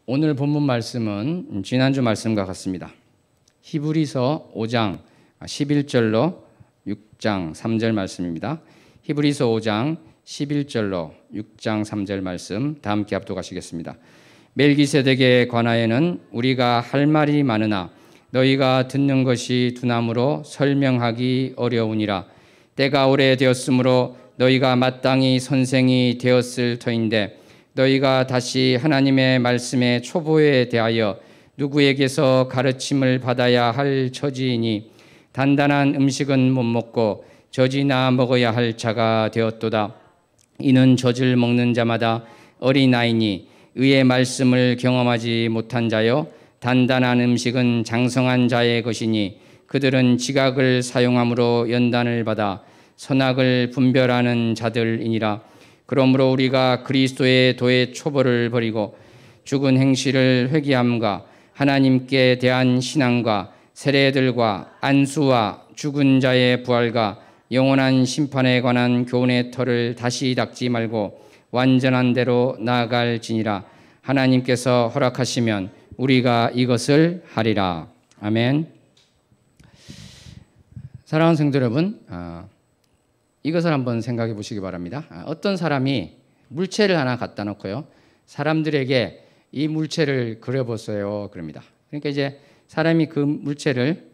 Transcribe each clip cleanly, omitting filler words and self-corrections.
오늘 본문 말씀은 지난주 말씀과 같습니다. 히브리서 5장 11절로 6장 3절 말씀입니다. 히브리서 5장 11절로 6장 3절 말씀 다 함께 합독하시겠습니다. 멜기세덱에 관하여는 우리가 할 말이 많으나 너희가 듣는 것이 두나무로 설명하기 어려우니라. 때가 오래되었으므로 너희가 마땅히 선생이 되었을 터인데 너희가 다시 하나님의 말씀의 초보에 대하여 누구에게서 가르침을 받아야 할 처지이니 단단한 음식은 못 먹고 젖이나 먹어야 할 자가 되었도다. 이는 젖을 먹는 자마다 어린아이니 의의 말씀을 경험하지 못한 자요 단단한 음식은 장성한 자의 것이니 그들은 지각을 사용함으로 연단을 받아 선악을 분별하는 자들이니라. 그러므로 우리가 그리스도의 도의 초보를 버리고 죽은 행실을 회개함과 하나님께 대한 신앙과 세례들과 안수와 죽은 자의 부활과 영원한 심판에 관한 교훈의 털을 다시 닦지 말고 완전한 대로 나아갈지니라. 하나님께서 허락하시면 우리가 이것을 하리라. 아멘. 사랑하는 성도 여러분, 이것을 한번 생각해 보시기 바랍니다. 어떤 사람이 물체를 하나 갖다 놓고요, 사람들에게 이 물체를 그려보세요 그럽니다. 그러니까 이제 사람이 그 물체를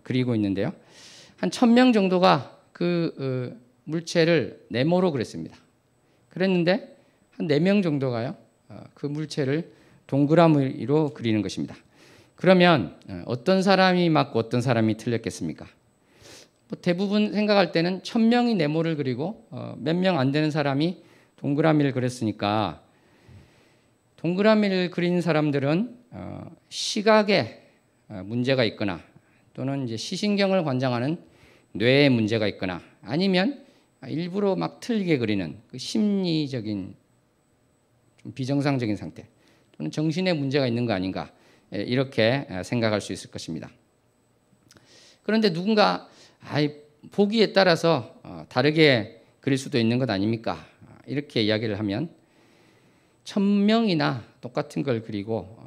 그리고 있는데요, 한 1000명 정도가 그 물체를 네모로 그렸습니다. 그랬는데 한 4명 정도가요, 그 물체를 동그라미로 그리는 것입니다. 그러면 어떤 사람이 맞고 어떤 사람이 틀렸겠습니까? 대부분 생각할 때는 1000명이 네모를 그리고 몇 명 안 되는 사람이 동그라미를 그렸으니까 동그라미를 그린 사람들은 시각에 문제가 있거나 또는 이제 시신경을 관장하는 뇌에 문제가 있거나 아니면 일부러 막 틀리게 그리는 그 심리적인 좀 비정상적인 상태 또는 정신에 문제가 있는 거 아닌가, 이렇게 생각할 수 있을 것입니다. 그런데 누군가 보기에 따라서 다르게 그릴 수도 있는 것 아닙니까? 이렇게 이야기를 하면 1000명이나 똑같은 걸 그리고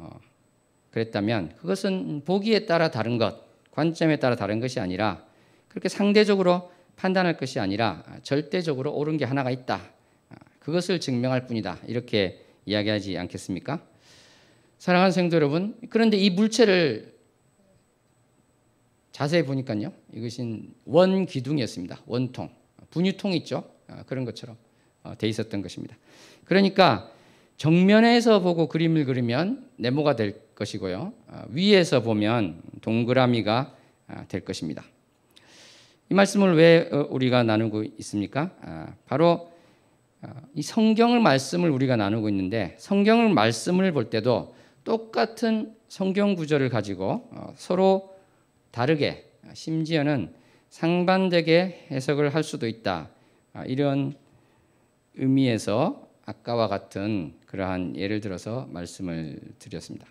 그랬다면 그것은 보기에 따라 다른 것, 관점에 따라 다른 것이 아니라 그렇게 상대적으로 판단할 것이 아니라 절대적으로 옳은 게 하나가 있다, 그것을 증명할 뿐이다, 이렇게 이야기하지 않겠습니까? 사랑하는 성도 여러분, 그런데 이 물체를 자세히 보니까요, 이것은 원기둥이었습니다. 원통, 분유통 있죠? 그런 것처럼 돼 있었던 것입니다. 그러니까 정면에서 보고 그림을 그리면 네모가 될 것이고요, 위에서 보면 동그라미가 될 것입니다. 이 말씀을 왜 우리가 나누고 있습니까? 바로 이 성경을 말씀을 우리가 나누고 있는데, 성경을 말씀을 볼 때도 똑같은 성경 구절을 가지고 서로 다르게, 심지어는 상반되게 해석을 할 수도 있다, 이런 의미에서 아까와 같은 그러한 예를 들어서 말씀을 드렸습니다.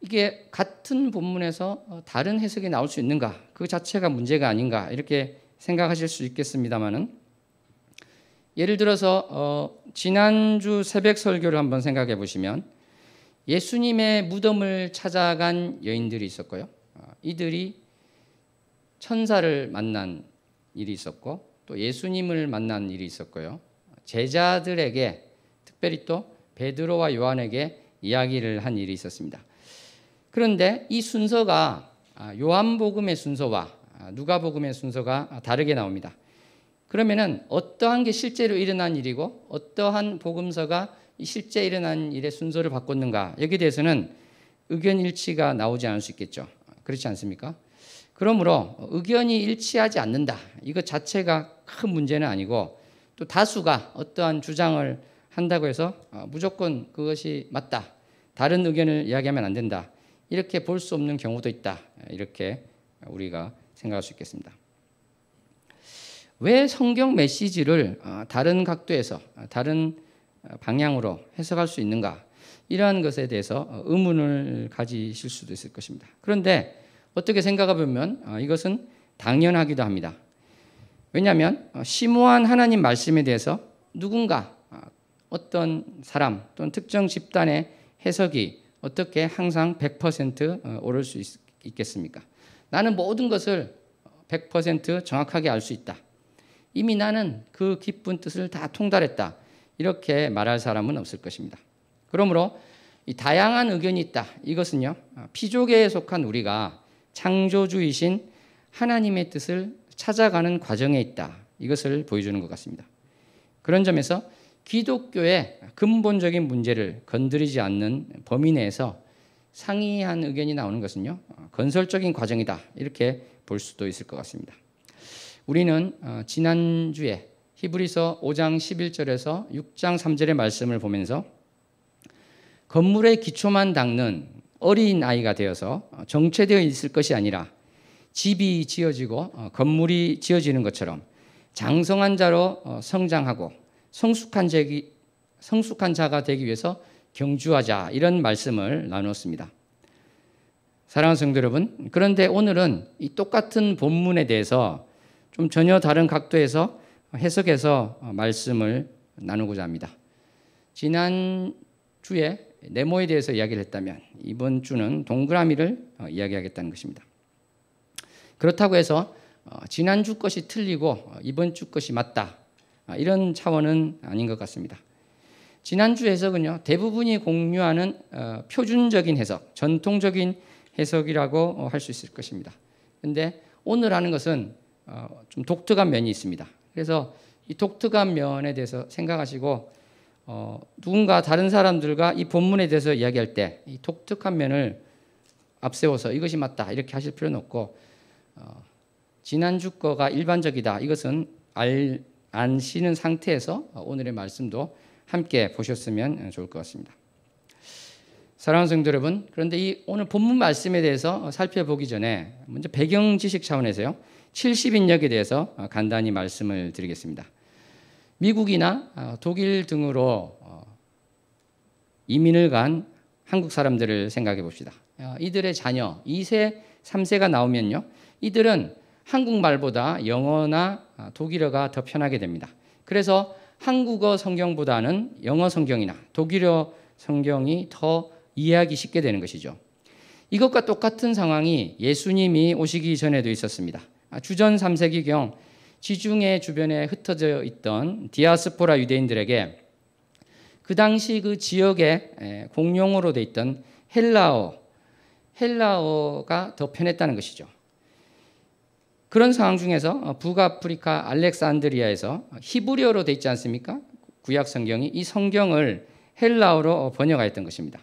이게 같은 본문에서 다른 해석이 나올 수 있는가, 그 자체가 문제가 아닌가, 이렇게 생각하실 수 있겠습니다만은, 예를 들어서 지난주 새벽 설교를 한번 생각해 보시면 예수님의 무덤을 찾아간 여인들이 있었고요, 이들이 천사를 만난 일이 있었고 또 예수님을 만난 일이 있었고요, 제자들에게, 특별히 또 베드로와 요한에게 이야기를 한 일이 있었습니다. 그런데 이 순서가 요한복음의 순서와 누가복음의 순서가 다르게 나옵니다. 그러면은 어떠한 게 실제로 일어난 일이고 어떠한 복음서가 실제 일어난 일의 순서를 바꿨는가, 여기에 대해서는 의견 일치가 나오지 않을 수 있겠죠. 그렇지 않습니까? 그러므로 의견이 일치하지 않는다, 이것 자체가 큰 문제는 아니고, 또 다수가 어떠한 주장을 한다고 해서 무조건 그것이 맞다, 다른 의견을 이야기하면 안 된다, 이렇게 볼 수 없는 경우도 있다, 이렇게 우리가 생각할 수 있겠습니다. 왜 성경 메시지를 다른 각도에서 다른 방향으로 해석할 수 있는가, 이러한 것에 대해서 의문을 가지실 수도 있을 것입니다. 그런데 어떻게 생각해 보면 이것은 당연하기도 합니다. 왜냐하면 심오한 하나님 말씀에 대해서 누군가 어떤 사람 또는 특정 집단의 해석이 어떻게 항상 100% 옳을 수 있겠습니까? 나는 모든 것을 100% 정확하게 알 수 있다. 이미 나는 그 깊은 뜻을 다 통달했다. 이렇게 말할 사람은 없을 것입니다. 그러므로 이 다양한 의견이 있다. 이것은요, 피조계에 속한 우리가 창조주이신 하나님의 뜻을 찾아가는 과정에 있다. 이것을 보여주는 것 같습니다. 그런 점에서 기독교의 근본적인 문제를 건드리지 않는 범위 내에서 상이한 의견이 나오는 것은요, 건설적인 과정이다. 이렇게 볼 수도 있을 것 같습니다. 우리는 지난주에 히브리서 5장 11절에서 6장 3절의 말씀을 보면서 건물의 기초만 닦는 어린 아이가 되어서 정체되어 있을 것이 아니라 집이 지어지고 건물이 지어지는 것처럼 장성한 자로 성장하고 성숙한 자가 되기 위해서 경주하자, 이런 말씀을 나누었습니다. 사랑하는 성도 여러분, 그런데 오늘은 이 똑같은 본문에 대해서 좀 전혀 다른 각도에서 해석해서 말씀을 나누고자 합니다. 지난주에 네모에 대해서 이야기를 했다면 이번 주는 동그라미를 이야기하겠다는 것입니다. 그렇다고 해서 지난주 것이 틀리고 이번 주 것이 맞다, 이런 차원은 아닌 것 같습니다. 지난주 해석은요, 대부분이 공유하는 표준적인 해석, 전통적인 해석이라고 할 수 있을 것입니다. 그런데 오늘 하는 것은 좀 독특한 면이 있습니다. 그래서 이 독특한 면에 대해서 생각하시고 누군가 다른 사람들과 이 본문에 대해서 이야기할 때 이 독특한 면을 앞세워서 이것이 맞다 이렇게 하실 필요는 없고, 지난주 거가 일반적이다 이것은 아시는 상태에서 오늘의 말씀도 함께 보셨으면 좋을 것 같습니다. 사랑하는 성도 여러분, 그런데 이 오늘 본문 말씀에 대해서 살펴보기 전에 먼저 배경 지식 차원에서요, 70인역에 대해서 간단히 말씀을 드리겠습니다. 미국이나 독일 등으로 이민을 간 한국 사람들을 생각해 봅시다. 이들의 자녀 2세, 3세가 나오면요, 이들은 한국말보다 영어나 독일어가 더 편하게 됩니다. 그래서 한국어 성경보다는 영어 성경이나 독일어 성경이 더 이해하기 쉽게 되는 것이죠. 이것과 똑같은 상황이 예수님이 오시기 전에도 있었습니다. 주전 3세기경 지중해 주변에 흩어져 있던 디아스포라 유대인들에게 그 당시 그 지역에 공용어로 돼 있던 헬라어가 더 편했다는 것이죠. 그런 상황 중에서 북아프리카 알렉산드리아에서 히브리어로 돼 있지 않습니까? 구약 성경이 이 성경을 헬라어로 번역하였던 것입니다.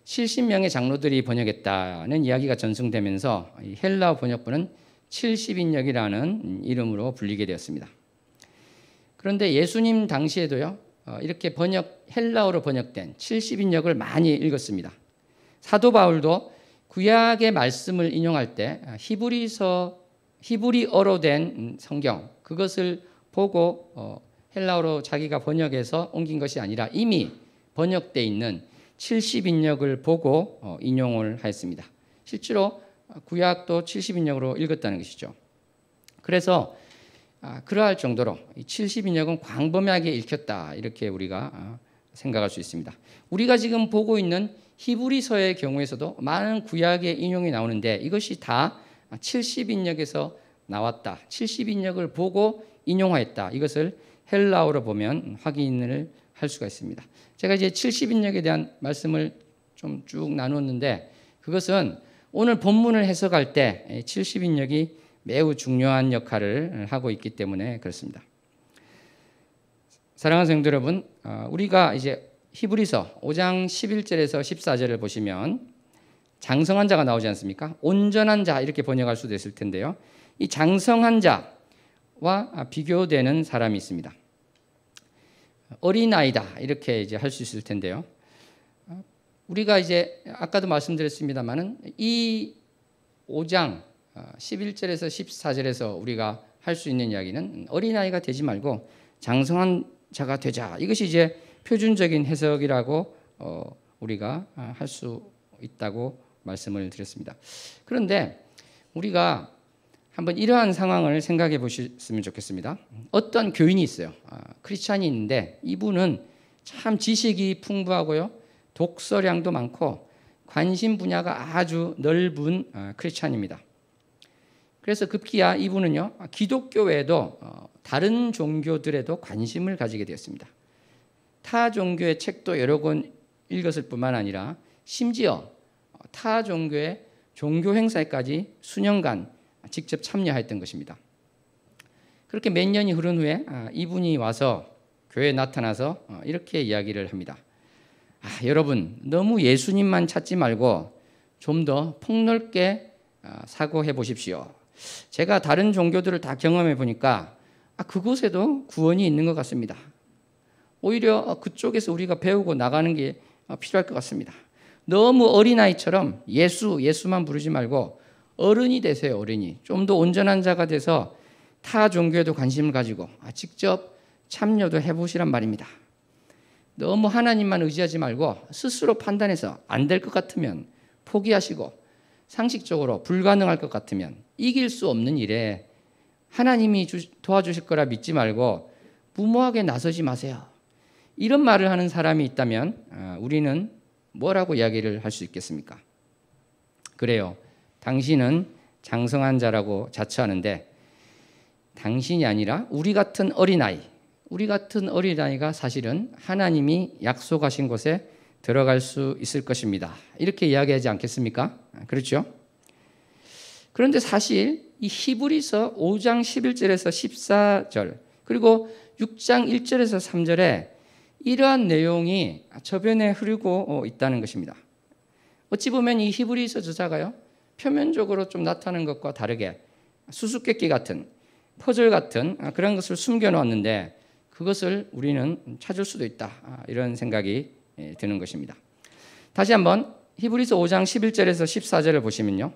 70명의 장로들이 번역했다는 이야기가 전승되면서 헬라어 번역본은 70인역이라는 이름으로 불리게 되었습니다. 그런데 예수님 당시에도요, 이렇게 헬라어로 번역된 70인역을 많이 읽었습니다. 사도 바울도 구약의 말씀을 인용할 때 히브리어로 된 성경, 그것을 보고 헬라어로 자기가 번역해서 옮긴 것이 아니라 이미 번역되어 있는 70인역을 보고 인용을 하였습니다. 실제로 구약도 70인역으로 읽었다는 것이죠. 그래서 그러할 정도로 70인역은 광범위하게 읽혔다, 이렇게 우리가 생각할 수 있습니다. 우리가 지금 보고 있는 히브리서의 경우에서도 많은 구약의 인용이 나오는데 이것이 다 70인역에서 나왔다, 70인역을 보고 인용하였다, 이것을 헬라어로 보면 확인을 할 수가 있습니다. 제가 이제 70인역에 대한 말씀을 좀 쭉 나누었는데 그것은 오늘 본문을 해석할 때 70인역이 매우 중요한 역할을 하고 있기 때문에 그렇습니다. 사랑하는 성도 여러분, 우리가 이제 히브리서 5장 11절에서 14절을 보시면 장성한 자가 나오지 않습니까? 온전한 자 이렇게 번역할 수도 있을 텐데요. 이 장성한 자와 비교되는 사람이 있습니다. 어린아이다 이렇게 이제 할 수 있을 텐데요. 우리가 이제 아까도 말씀드렸습니다만은 이 5장 11절에서 14절에서 우리가 할 수 있는 이야기는 어린아이가 되지 말고 장성한 자가 되자, 이것이 이제 표준적인 해석이라고 우리가 할 수 있다고 말씀을 드렸습니다. 그런데 우리가 한번 이러한 상황을 생각해 보셨으면 좋겠습니다. 어떤 교인이 있어요. 크리스찬이 있는데 이분은 참 지식이 풍부하고요. 독서량도 많고 관심 분야가 아주 넓은 크리스찬입니다. 그래서 급기야 이분은요, 기독교 외에도 다른 종교들에도 관심을 가지게 되었습니다. 타 종교의 책도 여러 권 읽었을 뿐만 아니라 심지어 타 종교의 종교 행사에까지 수년간 직접 참여했던 것입니다. 그렇게 몇 년이 흐른 후에 이분이 와서 교회에 나타나서 이렇게 이야기를 합니다. 여러분, 너무 예수님만 찾지 말고 좀 더 폭넓게 사고해 보십시오. 제가 다른 종교들을 다 경험해 보니까 그곳에도 구원이 있는 것 같습니다. 오히려 그쪽에서 우리가 배우고 나가는 게 필요할 것 같습니다. 너무 어린아이처럼 예수만 부르지 말고 어른이 되세요. 어른이. 좀 더 온전한 자가 돼서 타 종교에도 관심을 가지고 직접 참여도 해보시란 말입니다. 너무 하나님만 의지하지 말고 스스로 판단해서 안 될 것 같으면 포기하시고, 상식적으로 불가능할 것 같으면, 이길 수 없는 일에 하나님이 도와주실 거라 믿지 말고 무모하게 나서지 마세요. 이런 말을 하는 사람이 있다면 우리는 뭐라고 이야기를 할 수 있겠습니까? 그래요. 당신은 장성한 자라고 자처하는데 당신이 아니라 우리 같은 어린아이가 사실은 하나님이 약속하신 곳에 들어갈 수 있을 것입니다. 이렇게 이야기하지 않겠습니까? 그렇죠? 그런데 사실 이 히브리서 5장 11절에서 14절 그리고 6장 1절에서 3절에 이러한 내용이 저변에 흐르고 있다는 것입니다. 어찌 보면 이 히브리서 저자가요, 표면적으로 좀 나타나는 것과 다르게 수수께끼 같은, 퍼즐 같은 그런 것을 숨겨놓았는데 그것을 우리는 찾을 수도 있다. 이런 생각이 드는 것입니다. 다시 한번 히브리서 5장 11절에서 14절을 보시면요,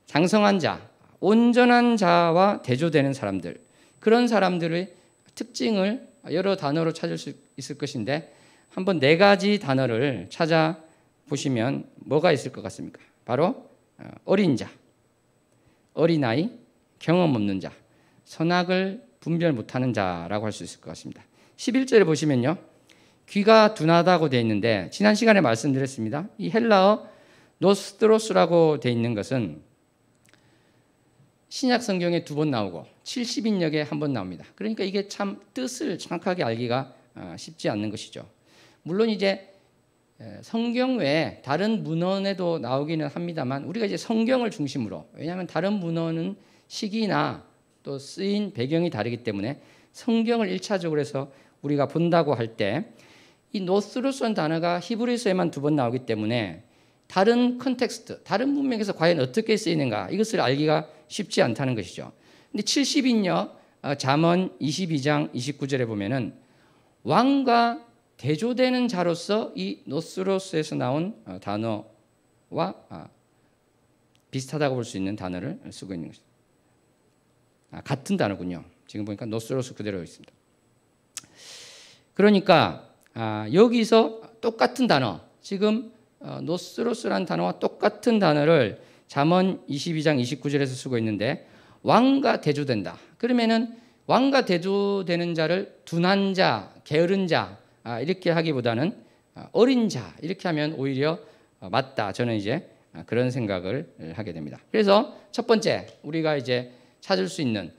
장성한 자, 온전한 자와 대조되는 사람들, 그런 사람들의 특징을 여러 단어로 찾을 수 있을 것인데 한번 4가지 단어를 찾아보시면 뭐가 있을 것 같습니까? 바로 어린 자, 어린아이, 경험 없는 자, 선악을 분별 못하는 자라고 할 수 있을 것 같습니다. 11절에 보시면요, 귀가 둔하다고 되어 있는데 지난 시간에 말씀드렸습니다. 이 헬라어 노스트로스라고 되어 있는 것은 신약 성경에 2번 나오고 70인역에 1번 나옵니다. 그러니까 이게 참 뜻을 정확하게 알기가 쉽지 않는 것이죠. 물론 이제 성경 외에 다른 문헌에도 나오기는 합니다만 우리가 이제 성경을 중심으로, 왜냐하면 다른 문헌은 시기나 또 쓰인 배경이 다르기 때문에 성경을 1차적으로 해서 우리가 본다고 할 때 이 노스로스라는 단어가 히브리서에만 2번 나오기 때문에 다른 컨텍스트, 다른 문맥에서 과연 어떻게 쓰이는가 이것을 알기가 쉽지 않다는 것이죠. 근데 70인역 잠언 22장 29절에 보면은 왕과 대조되는 자로서 이 노스로스에서 나온 단어와 비슷하다고 볼 수 있는 단어를 쓰고 있는 것입니다. 같은 단어군요. 지금 보니까 노스로스 그대로 있습니다. 그러니까 여기서 똑같은 단어, 지금 노스로스라는 단어와 똑같은 단어를 잠언 22장 29절에서 쓰고 있는데 왕과 대조된다. 그러면은 왕과 대조되는 자를 둔한 자, 게으른 자 이렇게 하기보다는 어린 자 이렇게 하면 오히려 맞다. 저는 이제 그런 생각을 하게 됩니다. 그래서 첫 번째 우리가 이제 찾을 수 있는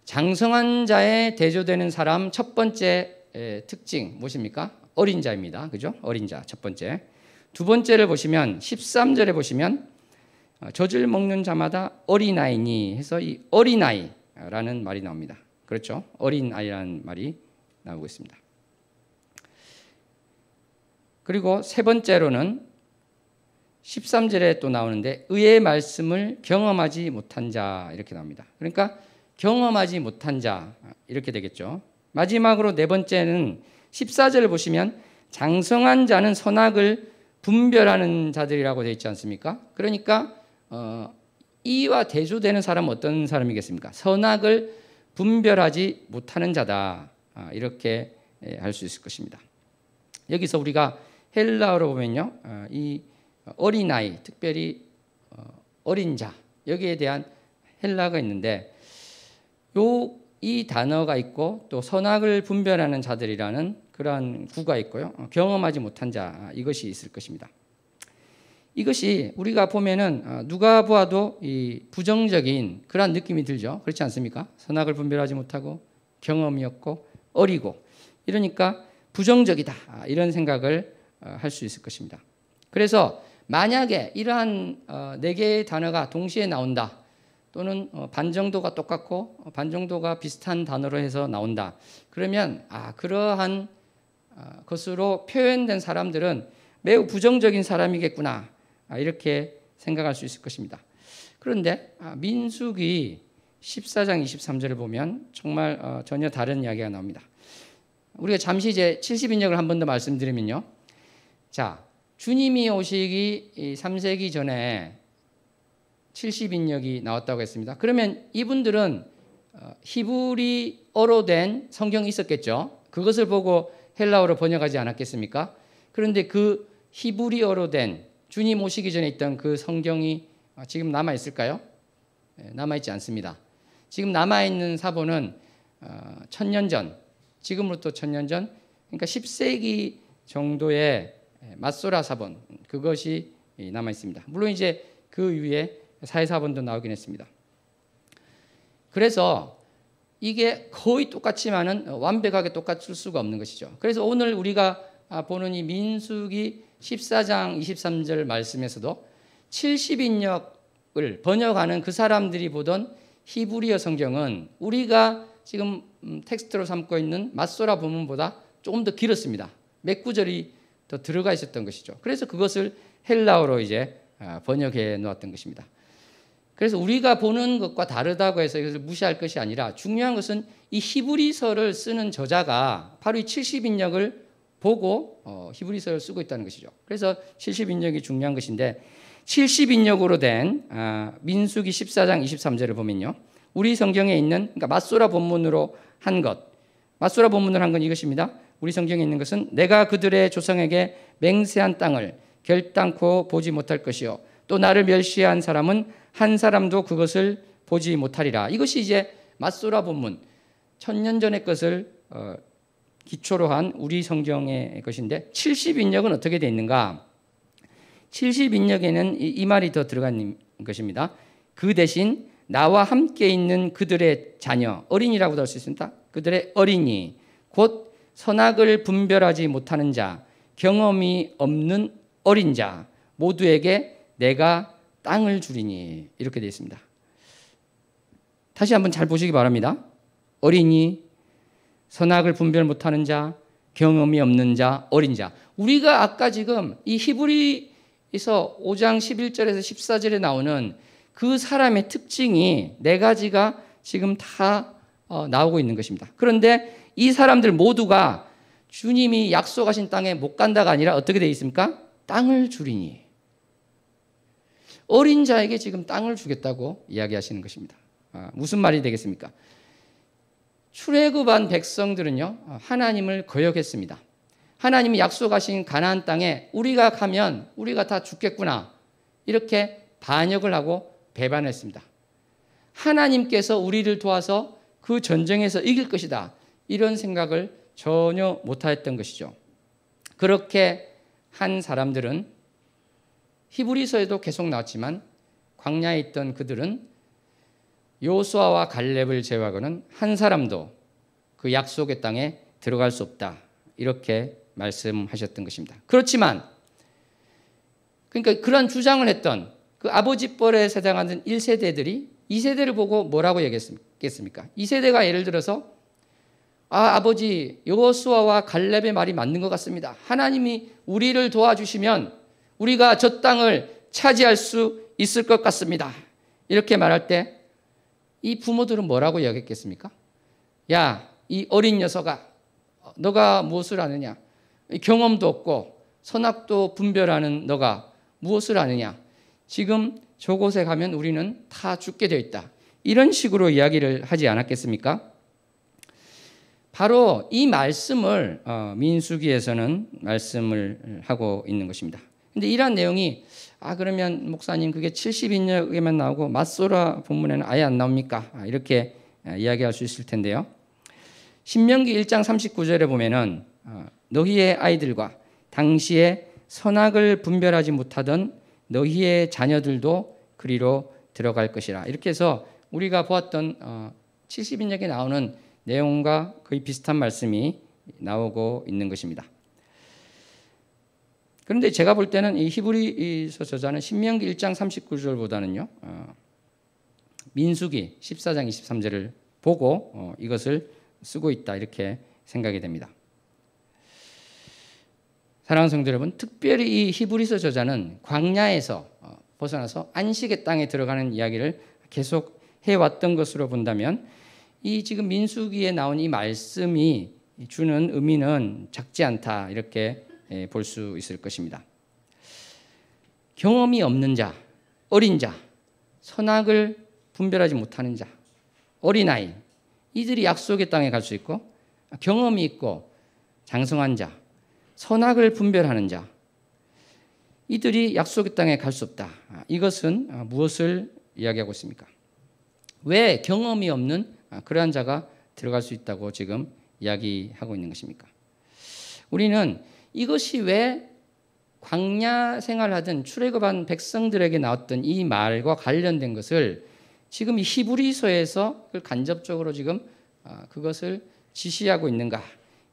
장성한 자에 대조되는 사람 첫 번째 특징 무엇입니까? 어린 자입니다. 그죠? 어린 자 첫 번째. 두 번째를 보시면 13절에 보시면 젖을 먹는 자마다 어린아이니 해서 이 어린아이라는 말이 나옵니다. 그렇죠? 어린아이라는 말이 나오고 있습니다. 그리고 세 번째로는 13절에 또 나오는데 의의 말씀을 경험하지 못한 자 이렇게 나옵니다. 그러니까 경험하지 못한 자 이렇게 되겠죠. 마지막으로 네 번째는 14절을 보시면 장성한 자는 선악을 분별하는 자들이라고 되어 있지 않습니까? 그러니까 이와 대조되는 사람은 어떤 사람이겠습니까? 선악을 분별하지 못하는 자다. 이렇게 할 수 있을 것입니다. 여기서 우리가 헬라어로 보면요, 이 어린아이, 특별히 어린 자 여기에 대한 헬라가 있는데 이 단어가 있고 또 선악을 분별하는 자들이라는 그러한 구가 있고요. 경험하지 못한 자, 이것이 있을 것입니다. 이것이 우리가 보면은 누가 보아도 이 부정적인 그런 느낌이 들죠. 그렇지 않습니까? 선악을 분별하지 못하고 경험이 없고 어리고 이러니까 부정적이다, 이런 생각을 할 수 있을 것입니다. 그래서 만약에 이러한 네 개의 단어가 동시에 나온다, 또는 반 정도가 똑같고 반 정도가 비슷한 단어로 해서 나온다, 그러면 그러한 것으로 표현된 사람들은 매우 부정적인 사람이겠구나, 이렇게 생각할 수 있을 것입니다. 그런데 민수기 14장 23절을 보면 정말 전혀 다른 이야기가 나옵니다. 우리가 잠시 이제 70인역을 한 번 더 말씀드리면요. 자, 주님이 오시기 3세기 전에 70인역이 나왔다고 했습니다. 그러면 이분들은 히브리어로 된 성경이 있었겠죠. 그것을 보고 헬라어로 번역하지 않았겠습니까? 그런데 그 히브리어로 된 주님 오시기 전에 있던 그 성경이 지금 남아있을까요? 남아있지 않습니다. 지금 남아있는 사본은 1000년 전, 지금으로부터 1000년 전, 그러니까 10세기 정도의 맞소라 사본, 그것이 남아있습니다. 물론 이제 그 위에 사회사본도 나오긴 했습니다. 그래서 이게 거의 똑같지만은 완벽하게 똑같을 수가 없는 것이죠. 그래서 오늘 우리가 보는 이 민수기 14장 23절 말씀에서도 70인역을 번역하는 그 사람들이 보던 히브리어 성경은 우리가 지금 텍스트로 삼고 있는 맞소라 본문보다 조금 더 길었습니다. 몇 구절이 더 들어가 있었던 것이죠. 그래서 그것을 헬라어로 이제 번역해 놓았던 것입니다. 그래서 우리가 보는 것과 다르다고 해서 이것을 무시할 것이 아니라 중요한 것은 이 히브리서를 쓰는 저자가 바로 이 70인역을 보고 히브리서를 쓰고 있다는 것이죠. 그래서 70인역이 중요한 것인데 70인역으로 된 민수기 14장 23절을 보면요. 우리 성경에 있는, 그러니까 맞소라 본문으로 한 것, 맞소라 본문으로 한 건 이것입니다. 우리 성경에 있는 것은 내가 그들의 조상에게 맹세한 땅을 결단코 보지 못할 것이요 또 나를 멸시한 사람은 한 사람도 그것을 보지 못하리라. 이것이 이제 맞소라 본문, 1000년 전의 것을 기초로 한 우리 성경의 것인데 70인역은 어떻게 되어 있는가? 70인역에는 이 말이 더 들어간 것입니다. 그 대신 나와 함께 있는 그들의 자녀, 어린이라고도 할 수 있습니다. 그들의 어린이, 곧 선악을 분별하지 못하는 자, 경험이 없는 어린 자 모두에게 내가 땅을 주리니, 이렇게 되어 있습니다. 다시 한번 잘 보시기 바랍니다. 어린이, 선악을 분별 못하는 자, 경험이 없는 자, 어린 자. 우리가 아까 지금 이 히브리서 5장 11절에서 14절에 나오는 그 사람의 특징이 네 가지가 지금 다 나오고 있는 것입니다. 그런데 이 사람들 모두가 주님이 약속하신 땅에 못 간다가 아니라 어떻게 되어 있습니까? 땅을 주리니. 어린 자에게 지금 땅을 주겠다고 이야기하시는 것입니다. 무슨 말이 되겠습니까? 출애굽한 백성들은요, 하나님을 거역했습니다. 하나님이 약속하신 가나안 땅에 우리가 가면 우리가 다 죽겠구나, 이렇게 반역을 하고 배반했습니다. 하나님께서 우리를 도와서 그 전쟁에서 이길 것이다, 이런 생각을 전혀 못하였던 것이죠. 그렇게 한 사람들은 히브리서에도 계속 나왔지만 광야에 있던 그들은 요수아와 갈렙을 제외하고는 한 사람도 그 약속의 땅에 들어갈 수 없다, 이렇게 말씀하셨던 것입니다. 그렇지만 그러니까 그런 주장을 했던 그 아버지 뻘에 세상하는 1세대들이 2세대를 보고 뭐라고 얘기했겠습니까? 2세대가 예를 들어서 아버지 여호수아와 갈렙의 말이 맞는 것 같습니다. 하나님이 우리를 도와주시면 우리가 저 땅을 차지할 수 있을 것 같습니다, 이렇게 말할 때 이 부모들은 뭐라고 이야기했겠습니까? 야, 이 어린 녀석아, 너가 무엇을 아느냐? 경험도 없고 선악도 분별하는 너가 무엇을 아느냐? 지금 저곳에 가면 우리는 다 죽게 되어 있다, 이런 식으로 이야기를 하지 않았겠습니까? 바로 이 말씀을 민수기에서는 말씀을 하고 있는 것입니다. 근데 이러한 내용이 그러면 목사님 그게 70인역에만 나오고 맞소라 본문에는 아예 안 나옵니까? 이렇게 이야기할 수 있을 텐데요. 신명기 1장 39절에 보면은 너희의 아이들과 당시에 선악을 분별하지 못하던 너희의 자녀들도 그리로 들어갈 것이라. 이렇게 해서 우리가 보았던 70인역에 나오는 내용과 거의 비슷한 말씀이 나오고 있는 것입니다. 그런데 제가 볼 때는 이 히브리서 저자는 신명기 1장 39절보다는요 민수기 14장 23절을 보고 이것을 쓰고 있다 이렇게 생각이 됩니다. 사랑하는 성도 여러분, 특별히 이 히브리서 저자는 광야에서 벗어나서 안식의 땅에 들어가는 이야기를 계속 해왔던 것으로 본다면 이 지금 민수기에 나온 이 말씀이 주는 의미는 작지 않다 이렇게 볼 수 있을 것입니다. 경험이 없는 자, 어린 자, 선악을 분별하지 못하는 자, 어린아이, 이들이 약속의 땅에 갈 수 있고 경험이 있고 장성한 자, 선악을 분별하는 자, 이들이 약속의 땅에 갈 수 없다. 이것은 무엇을 이야기하고 있습니까? 왜 경험이 없는 그러한 자가 들어갈 수 있다고 지금 이야기하고 있는 것입니까? 우리는 이것이 왜 광야 생활하던 출애굽한 백성들에게 나왔던 이 말과 관련된 것을 지금 이 히브리서에서 간접적으로 지금 그것을 지시하고 있는가?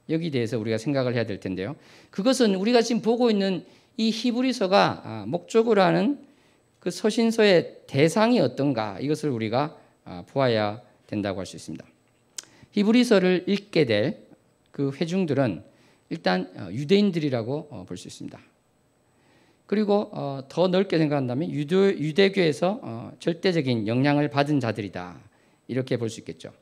여기 대해서 우리가 생각을 해야 될 텐데요. 그것은 우리가 지금 보고 있는 이 히브리서가 목적으로 하는 그 서신서의 대상이 어떤가? 이것을 우리가 보아야 된다고 할 수 있습니다. 히브리서를 읽게 될 그 회중들은 일단 유대인들이라고 볼 수 있습니다. 그리고 더 넓게 생각한다면 유대교에서 절대적인 영향을 받은 자들이다 이렇게 볼 수 있겠죠.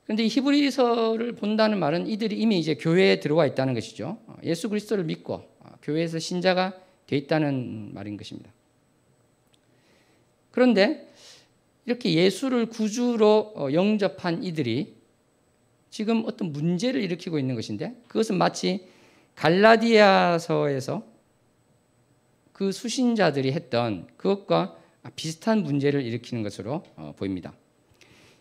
그런데 이 히브리서를 본다는 말은 이들이 이미 이제 교회에 들어와 있다는 것이죠. 예수 그리스도를 믿고 교회에서 신자가 돼 있다는 말인 것입니다. 그런데 이렇게 예수를 구주로 영접한 이들이 지금 어떤 문제를 일으키고 있는 것인데 그것은 마치 갈라디아서에서 그 수신자들이 했던 그것과 비슷한 문제를 일으키는 것으로 보입니다.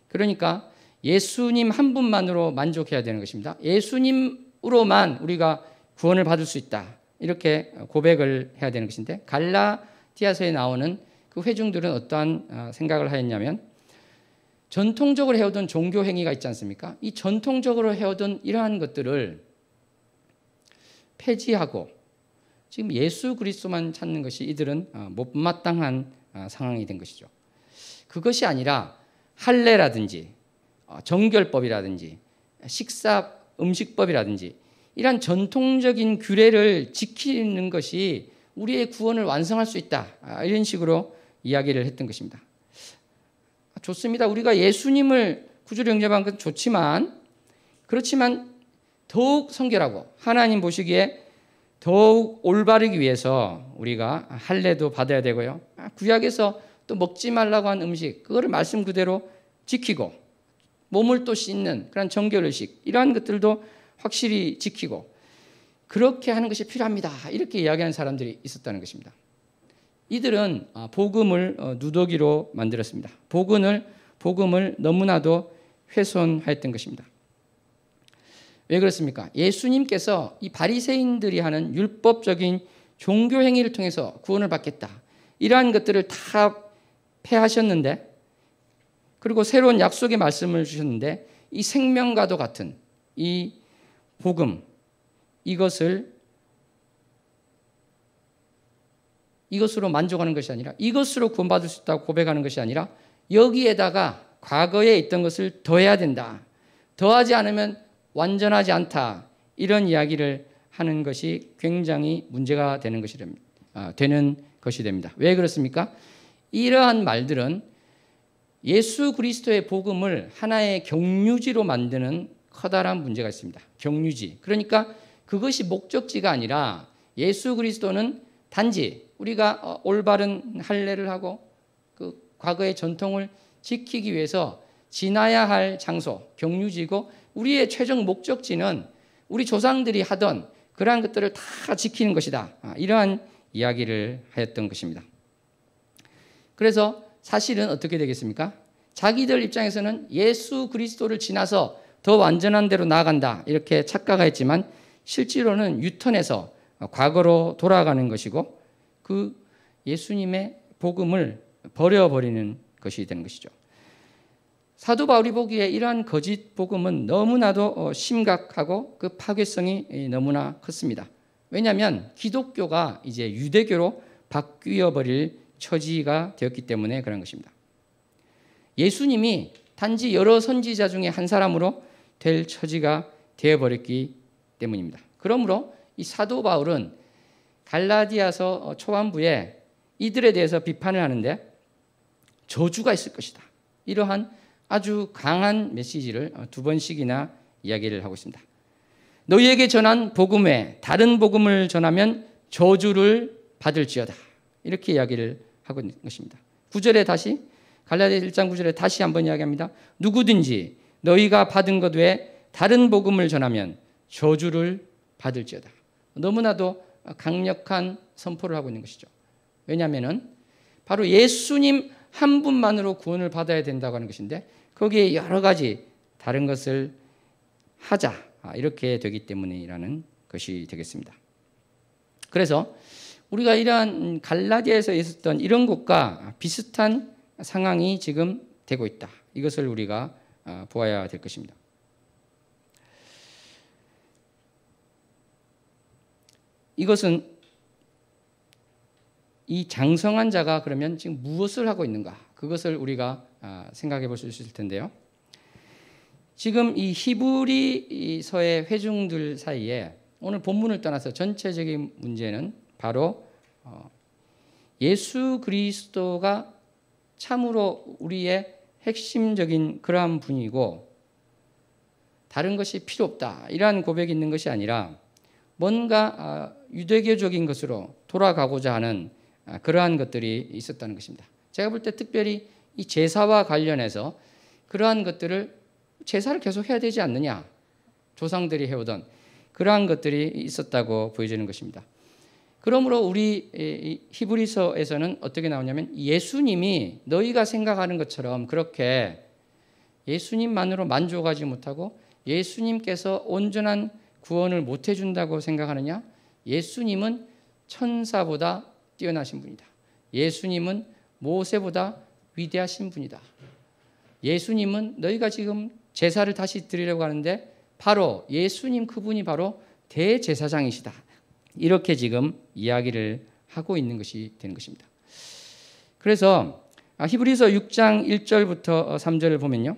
그러니까 예수님 한 분만으로 만족해야 되는 것입니다. 예수님으로만 우리가 구원을 받을 수 있다. 이렇게 고백을 해야 되는 것인데 갈라디아서에 나오는 그 회중들은 어떠한 생각을 하였냐면 전통적으로 해오던 종교 행위가 있지 않습니까? 이 전통적으로 해오던 이러한 것들을 폐지하고 지금 예수 그리스도만 찾는 것이 이들은 못마땅한 상황이 된 것이죠. 그것이 아니라 할례라든지 정결법이라든지 식사 음식법이라든지 이러한 전통적인 규례를 지키는 것이 우리의 구원을 완성할 수 있다. 이런 식으로 이야기를 했던 것입니다. 좋습니다. 우리가 예수님을 구주로 영접한 건 좋지만 그렇지만 더욱 성결하고 하나님 보시기에 더욱 올바르기 위해서 우리가 할례도 받아야 되고요. 구약에서 또 먹지 말라고 한 음식 그거를 말씀 그대로 지키고 몸을 또 씻는 그런 정결의식 이러한 것들도 확실히 지키고 그렇게 하는 것이 필요합니다. 이렇게 이야기하는 사람들이 있었다는 것입니다. 이들은 복음을 누더기로 만들었습니다. 복음을 너무나도 훼손하였던 것입니다. 왜 그렇습니까? 예수님께서 이 바리새인들이 하는 율법적인 종교 행위를 통해서 구원을 받겠다. 이러한 것들을 다 폐하셨는데 그리고 새로운 약속의 말씀을 주셨는데 이 생명과도 같은 이 복음 이것으로 만족하는 것이 아니라 이것으로 구원받을 수 있다고 고백하는 것이 아니라 여기에다가 과거에 있던 것을 더해야 된다. 더하지 않으면 완전하지 않다. 이런 이야기를 하는 것이 굉장히 문제가 되는 것이 됩니다. 왜 그렇습니까? 이러한 말들은 예수 그리스도의 복음을 하나의 경유지로 만드는 커다란 문제가 있습니다. 경유지. 그러니까 그것이 목적지가 아니라 예수 그리스도는 단지 우리가 올바른 할례를 하고 그 과거의 전통을 지키기 위해서 지나야 할 장소, 경유지고 우리의 최종 목적지는 우리 조상들이 하던 그러한 것들을 다 지키는 것이다. 이러한 이야기를 하였던 것입니다. 그래서 사실은 어떻게 되겠습니까? 자기들 입장에서는 예수 그리스도를 지나서 더 완전한 대로 나아간다 이렇게 착각했지만 실제로는 유턴해서 과거로 돌아가는 것이고 그 예수님의 복음을 버려버리는 것이 되는 것이죠. 사도 바울이 보기에 이러한 거짓 복음은 너무나도 심각하고 그 파괴성이 너무나 컸습니다. 왜냐하면 기독교가 이제 유대교로 바뀌어 버릴 처지가 되었기 때문에 그런 것입니다. 예수님이 단지 여러 선지자 중에 한 사람으로 될 처지가 되어버렸기 때문입니다. 그러므로 이 사도 바울은 갈라디아서 초반부에 이들에 대해서 비판을 하는데 저주가 있을 것이다. 이러한 아주 강한 메시지를 두 번씩이나 이야기를 하고 있습니다. 너희에게 전한 복음 외에 다른 복음을 전하면 저주를 받을지어다. 이렇게 이야기를 하고 있는 것입니다. 9절에 다시 갈라디아 1장 9절에 다시 한번 이야기합니다. 누구든지 너희가 받은 것 외에 다른 복음을 전하면 저주를 받을지어다. 너무나도 강력한 선포를 하고 있는 것이죠. 왜냐하면 바로 예수님 한 분만으로 구원을 받아야 된다고 하는 것인데 거기에 여러 가지 다른 것을 하자 이렇게 되기 때문이라는 것이 되겠습니다. 그래서 우리가 이러한 갈라디아에서 있었던 이런 것과 비슷한 상황이 지금 되고 있다. 이것을 우리가 보아야 될 것입니다. 이것은 이 장성한 자가 그러면 지금 무엇을 하고 있는가? 그것을 우리가 생각해 볼 수 있을 텐데요. 지금 이 히브리서의 회중들 사이에 오늘 본문을 떠나서 전체적인 문제는 바로 예수 그리스도가 참으로 우리의 핵심적인 그러한 분이고 다른 것이 필요 없다. 이러한 고백이 있는 것이 아니라 뭔가 유대교적인 것으로 돌아가고자 하는 그러한 것들이 있었다는 것입니다. 제가 볼 때 특별히 이 제사와 관련해서 그러한 것들을 제사를 계속 해야 되지 않느냐. 조상들이 해오던 그러한 것들이 있었다고 보여지는 것입니다. 그러므로 우리 히브리서에서는 어떻게 나오냐면 예수님이 너희가 생각하는 것처럼 그렇게 예수님만으로 만족하지 못하고 예수님께서 온전한 구원을 못 해준다고 생각하느냐? 예수님은 천사보다 뛰어나신 분이다. 예수님은 모세보다 위대하신 분이다. 예수님은 너희가 지금 제사를 다시 드리려고 하는데 바로 예수님 그분이 바로 대제사장이시다. 이렇게 지금 이야기를 하고 있는 것이 되는 것입니다. 그래서 히브리서 6장 1절부터 3절을 보면요.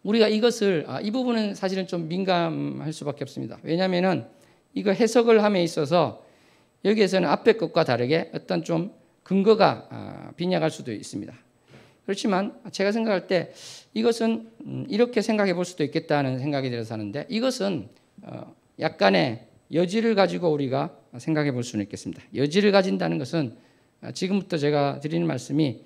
우리가 이것을 이 부분은 사실은 좀 민감할 수밖에 없습니다. 왜냐하면 이거 해석을 함에 있어서 여기에서는 앞에 것과 다르게 어떤 좀 근거가 빈약할 수도 있습니다. 그렇지만 제가 생각할 때 이것은 이렇게 생각해 볼 수도 있겠다는 생각이 들어서 하는데 이것은 약간의 여지를 가지고 우리가 생각해 볼 수는 있겠습니다. 여지를 가진다는 것은 지금부터 제가 드리는 말씀이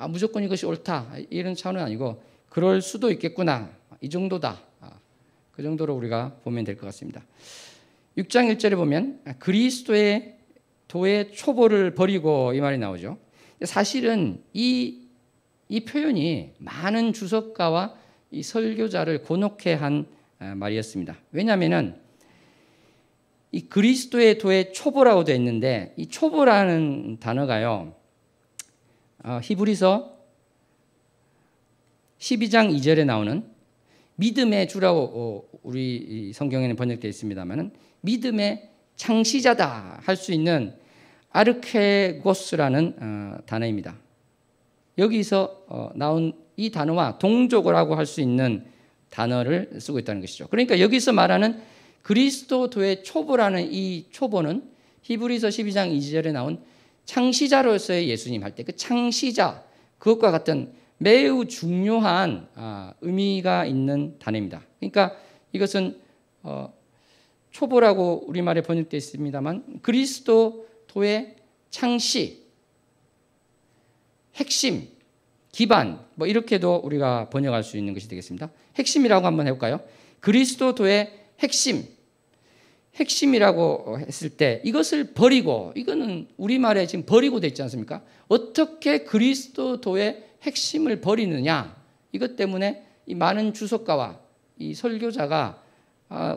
무조건 이것이 옳다 이런 차원은 아니고 그럴 수도 있겠구나 이 정도다 그 정도로 우리가 보면 될 것 같습니다. 6장 1절에 보면 그리스도의 도의 초보를 버리고 이 말이 나오죠. 사실은 이 표현이 많은 주석가와 이 설교자를 곤혹해 한 말이었습니다. 왜냐하면 이 그리스도의 도의 초보라고 되어 있는데 이 초보라는 단어가요. 히브리서 12장 2절에 나오는 믿음의 주라고 우리 성경에는 번역되어 있습니다만 믿음의 창시자다 할 수 있는 아르케고스라는 단어입니다. 여기서 나온 이 단어와 동족어라고 할 수 있는 단어를 쓰고 있다는 것이죠. 그러니까 여기서 말하는 그리스도도의 초보라는 이 초보는 히브리서 12장 2절에 나온 창시자로서의 예수님 할 때 그 창시자 그것과 같은 매우 중요한 의미가 있는 단어입니다. 그러니까 이것은 초보라고 우리말에 번역되어 있습니다만 그리스도도의 창시, 핵심, 기반 뭐 이렇게도 우리가 번역할 수 있는 것이 되겠습니다. 핵심이라고 한번 해볼까요? 그리스도도의 핵심이라고 했을 때 이것을 버리고 이거는 우리말에 지금 버리고 되어 있지 않습니까? 어떻게 그리스도도의 핵심을 버리느냐 이것 때문에 이 많은 주석가와 이 설교자가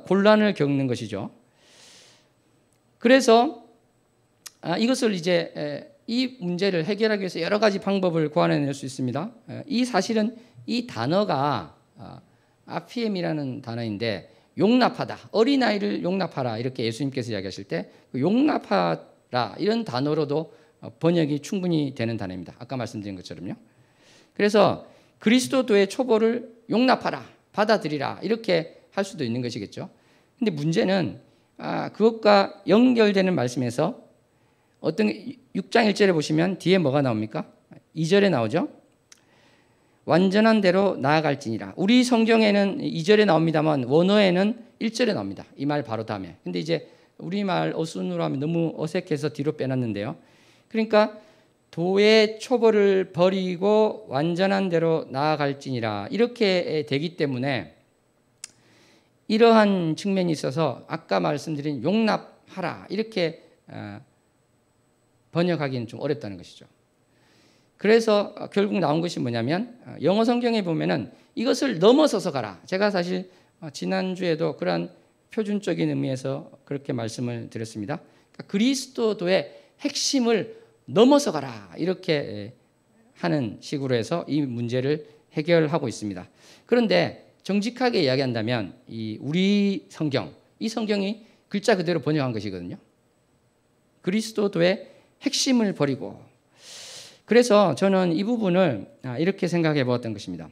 곤란을 겪는 것이죠. 그래서 이것을 이제 이 문제를 해결하기 위해서 여러 가지 방법을 고안해낼 수 있습니다. 이 사실은 이 단어가 아피엠이라는 단어인데 용납하다, 어린아이를 용납하라 이렇게 예수님께서 이야기하실 때 용납하라 이런 단어로도 번역이 충분히 되는 단어입니다. 아까 말씀드린 것처럼요. 그래서 그리스도도의 초보를 용납하라, 받아들이라 이렇게 할 수도 있는 것이겠죠. 근데 문제는 그것과 연결되는 말씀에서 어떤 6장 1절에 보시면 뒤에 뭐가 나옵니까? 2절에 나오죠. 완전한 대로 나아갈지니라. 우리 성경에는 2절에 나옵니다만 원어에는 1절에 나옵니다. 이 말 바로 다음에. 근데 이제 우리말 어순으로 하면 너무 어색해서 뒤로 빼놨는데요. 그러니까 도의 초보를 버리고 완전한 대로 나아갈지니라 이렇게 되기 때문에 이러한 측면이 있어서 아까 말씀드린 용납하라 이렇게 번역하기는 좀 어렵다는 것이죠. 그래서 결국 나온 것이 뭐냐면 영어 성경에 보면은 이것을 넘어서서 가라. 제가 사실 지난주에도 그러한 표준적인 의미에서 그렇게 말씀을 드렸습니다. 그러니까 그리스도도의 핵심을 넘어서 가라 이렇게 하는 식으로 해서 이 문제를 해결하고 있습니다. 그런데 정직하게 이야기한다면 우리 성경, 이 성경이 글자 그대로 번역한 것이거든요. 그리스도도의 핵심을 버리고. 그래서 저는 이 부분을 이렇게 생각해 보았던 것입니다.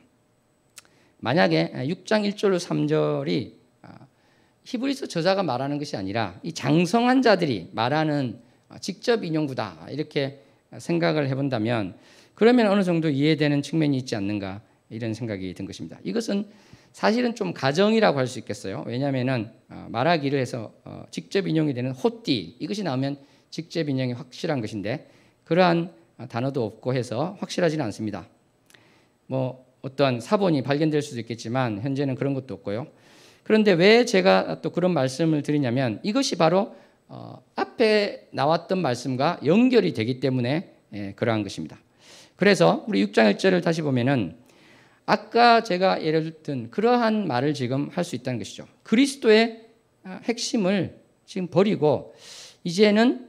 만약에 6장 1절로 3절이 히브리서 저자가 말하는 것이 아니라 이 장성한 자들이 말하는 직접 인용구다 이렇게 생각을 해본다면 그러면 어느 정도 이해되는 측면이 있지 않는가 이런 생각이 든 것입니다. 이것은 사실은 좀 가정이라고 할 수 있겠어요. 왜냐하면 말하기를 해서 직접 인용이 되는 호띠 이것이 나오면 직접 인용이 확실한 것인데 그러한 단어도 없고 해서 확실하지는 않습니다. 뭐 어떠한 사본이 발견될 수도 있겠지만 현재는 그런 것도 없고요. 그런데 왜 제가 또 그런 말씀을 드리냐면 이것이 바로 앞에 나왔던 말씀과 연결이 되기 때문에 그러한 것입니다. 그래서 우리 6장 1절을 다시 보면은 아까 제가 예를 든 그러한 말을 지금 할 수 있다는 것이죠. 그리스도의 핵심을 지금 버리고 이제는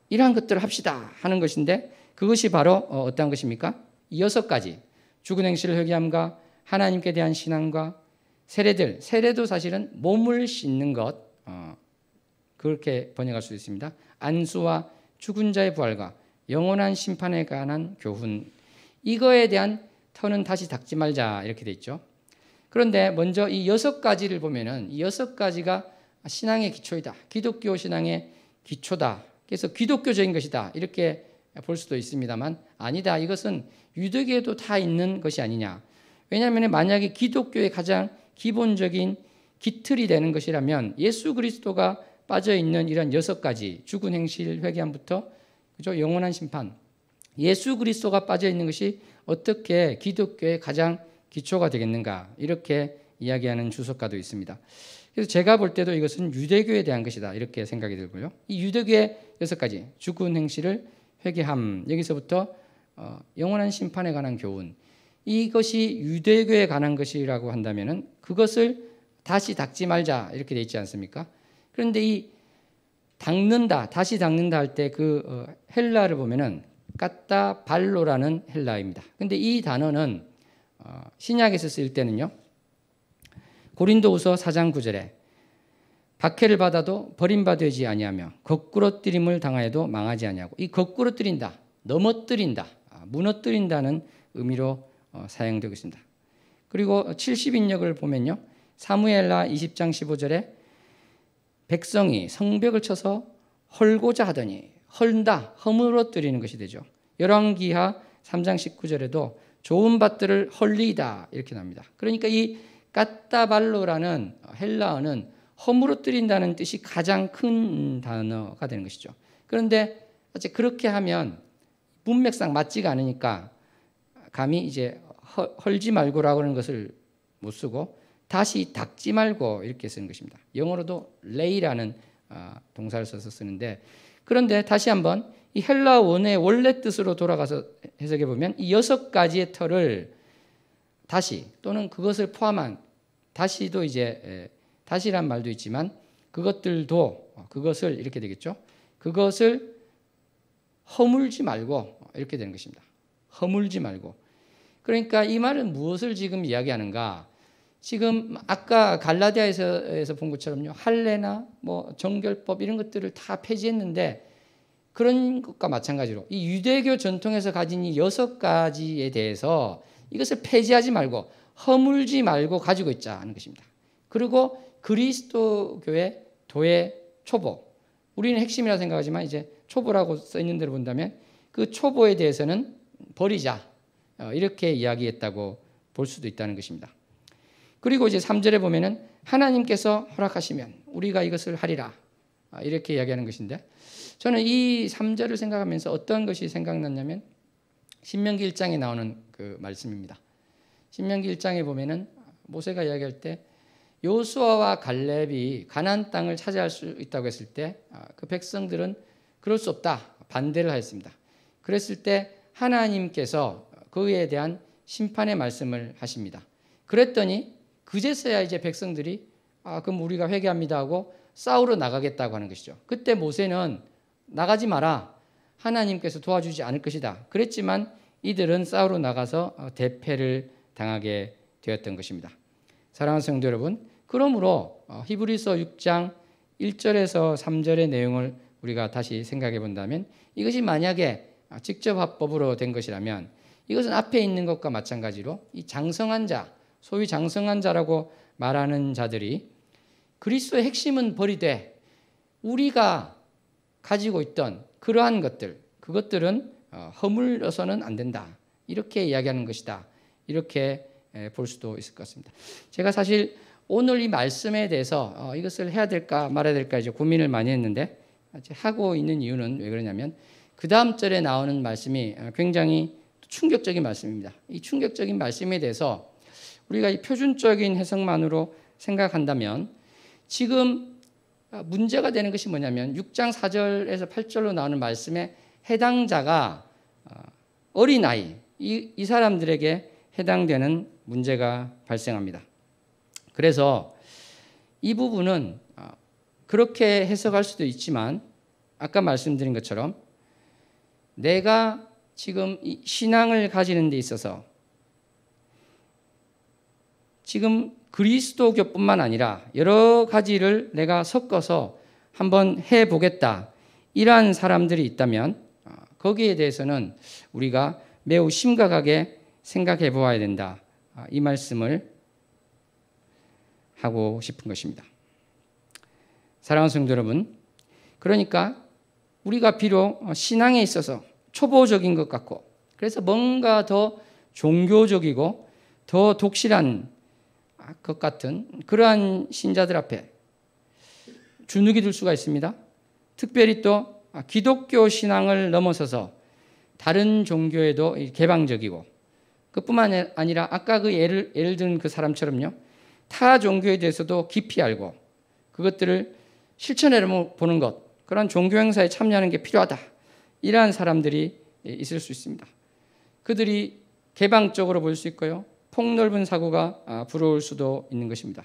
이러한 것들을 합시다 하는 것인데 그것이 바로 어떤 것입니까? 이 6가지 죽은 행실을 회개함과 하나님께 대한 신앙과 세례도 사실은 몸을 씻는 것 그렇게 번역할 수 있습니다. 안수와 죽은 자의 부활과 영원한 심판에 관한 교훈 이거에 대한 터는 다시 닦지 말자 이렇게 돼 있죠. 그런데 먼저 이 6가지를 보면은 이 6가지가 신앙의 기초이다. 기독교 신앙의 기초다. 그래서 기독교적인 것이다. 이렇게 볼 수도 있습니다만 아니다. 이것은 유대교에도 다 있는 것이 아니냐. 왜냐하면 만약에 기독교의 가장 기본적인 기틀이 되는 것이라면 예수 그리스도가 빠져 있는 이런 6가지 죽은 행실 회개함부터 그죠? 영원한 심판 예수 그리스도가 빠져 있는 것이 어떻게 기독교의 가장 기초가 되겠는가 이렇게 이야기하는 주석가도 있습니다. 그래서 제가 볼 때도 이것은 유대교에 대한 것이다 이렇게 생각이 들고요. 이 유대교의 6가지 죽은 행실을 회개함 여기서부터 영원한 심판에 관한 교훈 이것이 유대교에 관한 것이라고 한다면은 그것을 다시 닦지 말자 이렇게 돼 있지 않습니까? 그런데 이 닦는다 다시 닦는다 할 때 그 헬라를 보면은 까따 발로라는 헬라입니다. 근데 이 단어는 신약에서 쓰일 때는요. 고린도후서 4장 9절에 박해를 받아도 버림받지 아니하며 거꾸러뜨림을 당하여도 망하지 아니하고 이 거꾸러뜨린다, 넘어뜨린다, 무너뜨린다는 의미로 사용되고 있습니다. 그리고 70인역을 보면요. 사무엘하 20장 15절에 백성이 성벽을 쳐서 헐고자 하더니 헐다, 허물어뜨리는 것이 되죠. 열왕기하 3장 19절에도 좋은 밭들을 헐리다 이렇게 나옵니다. 그러니까 이 까따발로라는 헬라어는 허물어뜨린다는 뜻이 가장 큰 단어가 되는 것이죠. 그런데 그렇게 하면 문맥상 맞지가 않으니까 감히 이제 헐지 말고라고 하는 것을 못 쓰고 다시 닦지 말고 이렇게 쓰는 것입니다. 영어로도 lay라는 동사를 써서 쓰는데 그런데 다시 한번 이 헬라 원어의 원래 뜻으로 돌아가서 해석해 보면 이 6가지의 터를 다시 또는 그것을 포함한 다시도 이제 다시란 말도 있지만 그것을 이렇게 되겠죠. 그것을 허물지 말고 이렇게 되는 것입니다. 허물지 말고. 그러니까 이 말은 무엇을 지금 이야기하는가? 지금 아까 갈라디아에서 본 것처럼요. 할례나 뭐 정결법 이런 것들을 다 폐지했는데 그런 것과 마찬가지로 이 유대교 전통에서 가진 이 6가지에 대해서 이것을 폐지하지 말고 허물지 말고 가지고 있자는 것입니다. 그리고 그리스도교의 도의 초보. 우리는 핵심이라고 생각하지만 이제 초보라고 써 있는 대로 본다면 그 초보에 대해서는 버리자. 이렇게 이야기했다고 볼 수도 있다는 것입니다. 그리고 이제 3절에 보면은 하나님께서 허락하시면 우리가 이것을 하리라. 이렇게 이야기하는 것인데 저는 이 3절을 생각하면서 어떤 것이 생각났냐면 신명기 1장에 나오는 그 말씀입니다. 신명기 1장에 보면은 모세가 이야기할 때 여호수아와 갈렙이 가나안 땅을 차지할 수 있다고 했을 때 그 백성들은 그럴 수 없다. 반대를 하였습니다. 그랬을 때 하나님께서 그에 대한 심판의 말씀을 하십니다. 그랬더니 그제서야 이제 백성들이 그럼 우리가 회개합니다 하고 싸우러 나가겠다고 하는 것이죠. 그때 모세는 나가지 마라. 하나님께서 도와주지 않을 것이다. 그랬지만 이들은 싸우러 나가서 대패를 당하게 되었던 것입니다. 사랑하는 성도 여러분, 그러므로 히브리서 6장 1절에서 3절의 내용을 우리가 다시 생각해 본다면 이것이 만약에 직접 합법으로 된 것이라면 이것은 앞에 있는 것과 마찬가지로 이 장성한 자, 소위 장성한 자라고 말하는 자들이 그리스도의 핵심은 버리되 우리가 가지고 있던 그러한 것들, 그것들은 허물어서는 안 된다. 이렇게 이야기하는 것이다. 이렇게 볼 수도 있을 것 같습니다. 제가 사실 오늘 이 말씀에 대해서 이것을 해야 될까 말아야 될까 이제 고민을 많이 했는데 하고 있는 이유는 왜 그러냐면 그 다음 절에 나오는 말씀이 굉장히 충격적인 말씀입니다. 이 충격적인 말씀에 대해서 우리가 이 표준적인 해석만으로 생각한다면 지금 문제가 되는 것이 뭐냐면 6장 4절에서 8절로 나오는 말씀에 해당자가 어린아이, 이 사람들에게 해당되는 문제가 발생합니다. 그래서 이 부분은 그렇게 해석할 수도 있지만 아까 말씀드린 것처럼 내가 지금 이 신앙을 가지는 데 있어서 지금 그리스도교뿐만 아니라 여러 가지를 내가 섞어서 한번 해보겠다. 이러한 사람들이 있다면 거기에 대해서는 우리가 매우 심각하게 생각해 보아야 된다. 이 말씀을 하고 싶은 것입니다. 사랑하는 성도 여러분, 그러니까 우리가 비록 신앙에 있어서 초보적인 것 같고 그래서 뭔가 더 종교적이고 더 독실한 것 같은 그러한 신자들 앞에 주눅이 들 수가 있습니다. 특별히 또 기독교 신앙을 넘어서서 다른 종교에도 개방적이고 그뿐만 아니라 아까 그 예를 든 그 사람처럼요. 타 종교에 대해서도 깊이 알고 그것들을 실천해 보는 것, 그런 종교 행사에 참여하는 게 필요하다. 이러한 사람들이 있을 수 있습니다. 그들이 개방적으로 볼 수 있고요. 폭넓은 사고가 부러울 수도 있는 것입니다.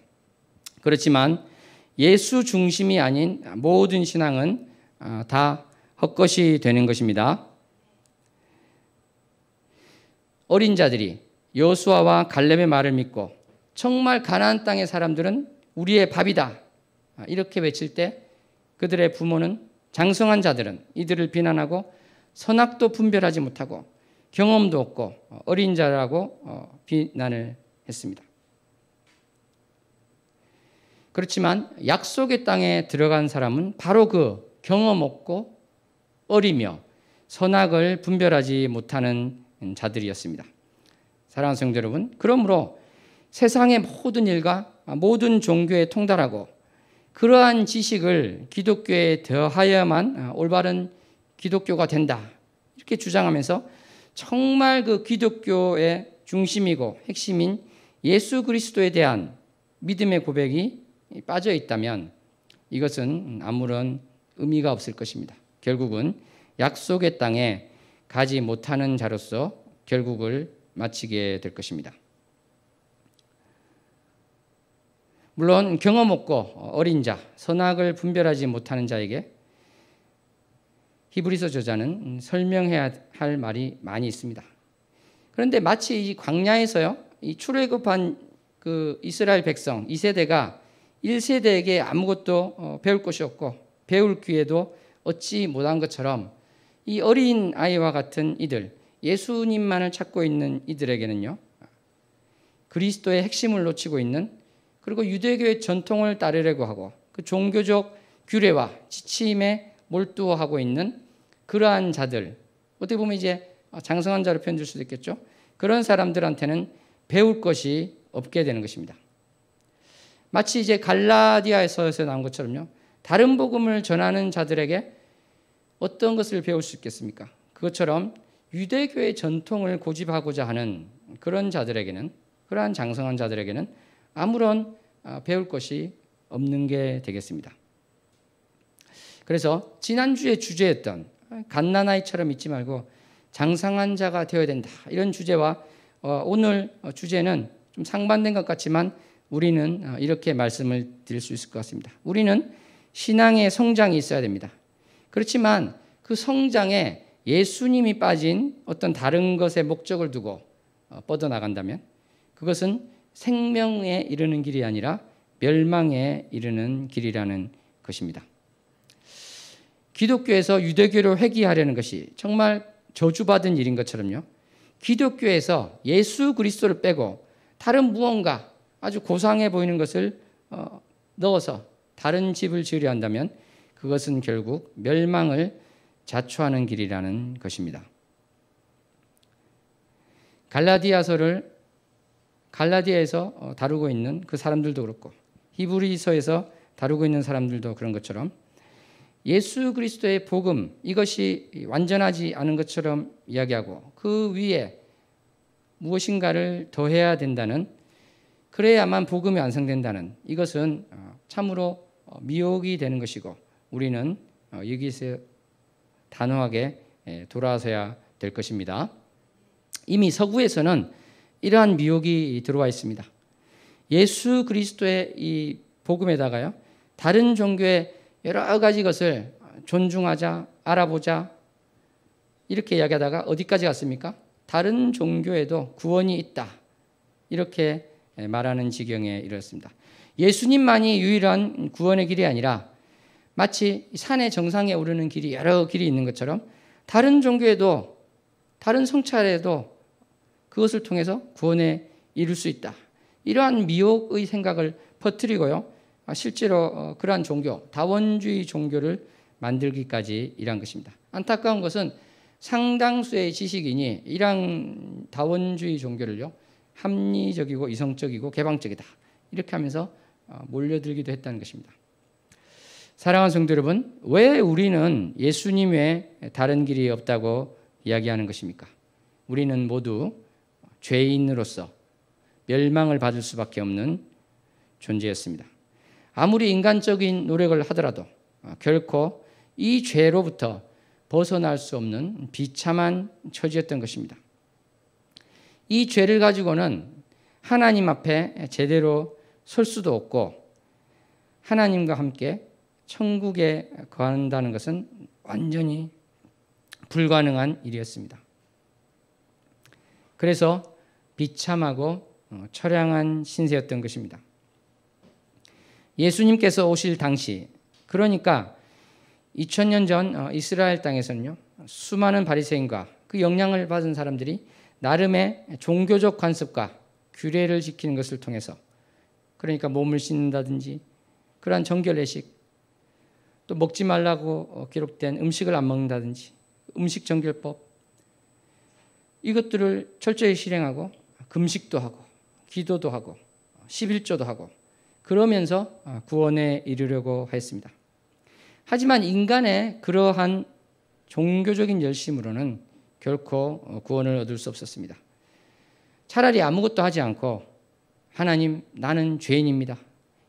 그렇지만 예수 중심이 아닌 모든 신앙은 다 헛것이 되는 것입니다. 어린 자들이 여호수아와 갈렙의 말을 믿고 정말 가나안 땅의 사람들은 우리의 밥이다. 이렇게 외칠 때 그들의 부모는 장성한 자들은 이들을 비난하고 선악도 분별하지 못하고 경험도 없고 어린 자라고 비난을 했습니다. 그렇지만 약속의 땅에 들어간 사람은 바로 그 경험 없고 어리며 선악을 분별하지 못하는 자들이었습니다. 사랑하는 성도 여러분, 그러므로 세상의 모든 일과 모든 종교에 통달하고 그러한 지식을 기독교에 더하여야만 올바른 기독교가 된다. 이렇게 주장하면서 정말 그 기독교의 중심이고 핵심인 예수 그리스도에 대한 믿음의 고백이 빠져 있다면 이것은 아무런 의미가 없을 것입니다. 결국은 약속의 땅에 가지 못하는 자로서 결국을 마치게 될 것입니다. 물론 경험 없고 어린 자, 선악을 분별하지 못하는 자에게 히브리서 저자는 설명해야 할 말이 많이 있습니다. 그런데 마치 이 광야에서요, 이 출애굽한 그 이스라엘 백성 2세대가 1세대에게 아무것도 배울 것이 없고 배울 기회도 얻지 못한 것처럼 이 어린 아이와 같은 이들, 예수님만을 찾고 있는 이들에게는요, 그리스도의 핵심을 놓치고 있는, 그리고 유대교의 전통을 따르려고 하고 그 종교적 규례와 지침에 몰두하고 있는 그러한 자들, 어떻게 보면 이제 장성한 자로 표현될 수도 있겠죠. 그런 사람들한테는 배울 것이 없게 되는 것입니다. 마치 이제 갈라디아에서 나온 것처럼요, 다른 복음을 전하는 자들에게 어떤 것을 배울 수 있겠습니까? 그것처럼 유대교의 전통을 고집하고자 하는 그런 자들에게는, 그러한 장성한 자들에게는 아무런 배울 것이 없는 게 되겠습니다. 그래서 지난주에 주제였던 갓난아이처럼 있지 말고 장성한 자가 되어야 된다, 이런 주제와 오늘 주제는 좀 상반된 것 같지만 우리는 이렇게 말씀을 드릴 수 있을 것 같습니다. 우리는 신앙의 성장이 있어야 됩니다. 그렇지만 그 성장에 예수님이 빠진 어떤 다른 것에 목적을 두고 뻗어나간다면 그것은 생명에 이르는 길이 아니라 멸망에 이르는 길이라는 것입니다. 기독교에서 유대교로 회귀하려는 것이 정말 저주받은 일인 것처럼요, 기독교에서 예수 그리스도를 빼고 다른 무언가 아주 고상해 보이는 것을 넣어서 다른 집을 지으려 한다면 그것은 결국 멸망을 자초하는 길이라는 것입니다. 갈라디아에서 다루고 있는 그 사람들도 그렇고 히브리서에서 다루고 있는 사람들도 그런 것처럼 예수 그리스도의 복음, 이것이 완전하지 않은 것처럼 이야기하고 그 위에 무엇인가를 더해야 된다는, 그래야만 복음이 완성된다는, 이것은 참으로 미혹이 되는 것이고 우리는 여기서 단호하게 돌아서야 될 것입니다. 이미 서구에서는 이러한 미혹이 들어와 있습니다. 예수 그리스도의 이 복음에다가요, 다른 종교의 여러 가지 것을 존중하자, 알아보자, 이렇게 이야기하다가 어디까지 갔습니까? 다른 종교에도 구원이 있다, 이렇게 말하는 지경에 이르렀습니다. 예수님만이 유일한 구원의 길이 아니라 마치 산의 정상에 오르는 길이 여러 길이 있는 것처럼 다른 종교에도, 다른 성찰에도 그것을 통해서 구원에 이룰 수 있다, 이러한 미혹의 생각을 퍼뜨리고요, 실제로 그러한 종교, 다원주의 종교를 만들기까지 일한 것입니다. 안타까운 것은 상당수의 지식인이 이러한 다원주의 종교를요, 합리적이고 이성적이고 개방적이다, 이렇게 하면서 몰려들기도 했다는 것입니다. 사랑하는 성도 여러분, 왜 우리는 예수님 외에 다른 길이 없다고 이야기하는 것입니까? 우리는 모두 죄인으로서 멸망을 받을 수밖에 없는 존재였습니다. 아무리 인간적인 노력을 하더라도 결코 이 죄로부터 벗어날 수 없는 비참한 처지였던 것입니다. 이 죄를 가지고는 하나님 앞에 제대로 설 수도 없고 하나님과 함께 천국에 거한다는 것은 완전히 불가능한 일이었습니다. 그래서 비참하고 처량한 신세였던 것입니다. 예수님께서 오실 당시, 그러니까 2000년 전 이스라엘 땅에서는요, 수많은 바리새인과 그 영향을 받은 사람들이 나름의 종교적 관습과 규례를 지키는 것을 통해서, 그러니까 몸을 씻는다든지 그러한 정결례식, 또 먹지 말라고 기록된 음식을 안 먹는다든지 음식 정결법, 이것들을 철저히 실행하고 금식도 하고 기도도 하고 11조도 하고 그러면서 구원에 이르려고 했습니다. 하지만 인간의 그러한 종교적인 열심으로는 결코 구원을 얻을 수 없었습니다. 차라리 아무것도 하지 않고 하나님, 나는 죄인입니다,